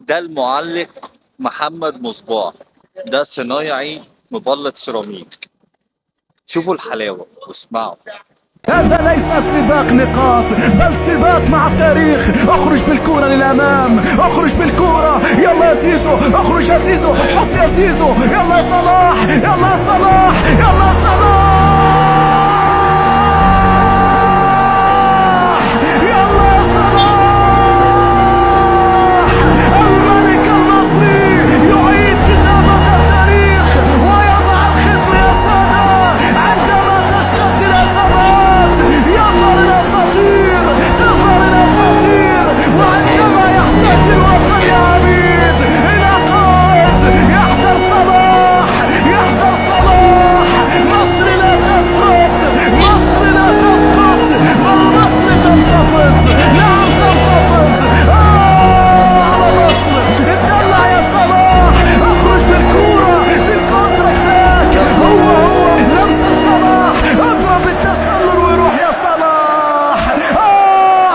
ده المعلق محمد مصباح، ده صنايعي مبلط سيراميك. شوفوا الحلاوة واسمعوا. هذا ليس سباق نقاط بل سباق مع التاريخ. اخرج بالكرة للامام، اخرج بالكرة، يلا يا زيزو، اخرج يا زيزو، حط يا زيزو، يلا يا صلاح، يلا يا صلاح، يلا يا صلاح، يلا يا صلاح. الملك المصري يعيد كتابة التاريخ ويضع الخط يا سادة. عندما تشتد الازمات يظهر الاساطير، تظهر الاساطير. وعندما يحتاج الوطن يا عبيد الى قائد يحضر صلاح، يحضر صلاح. مصر لا تسقط، مصر لا تسقط، بل مصر تنتفض. نعم تنتفض. على مصر، اتدلع يا صلاح، اخرج بالكورة في الكونتر اتاك. هو لمسة صلاح، اضرب التسلل ويروح يا صلاح.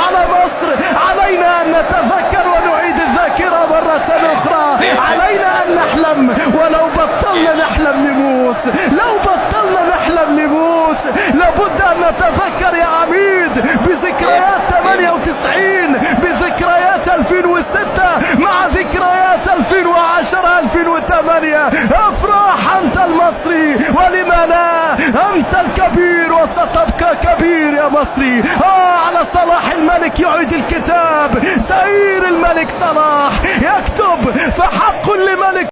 على مصر، علينا ان نتذكر ونعيد الذاكرة مرة اخرى. علينا ان نحلم، ولو بطلنا نحلم نموت، لو بطلنا نحلم نموت. لابد ان نتذكر يا عميد بذكريات 98، بذكريات 2006، مع ذكريات 2010 2008. افرح انت المصري، ولما لا، انت الكبير وستبقى كبير يا مصري. على صلاح الملك يعيد الكتاب. سير الملك صلاح يكتب، فحق لملك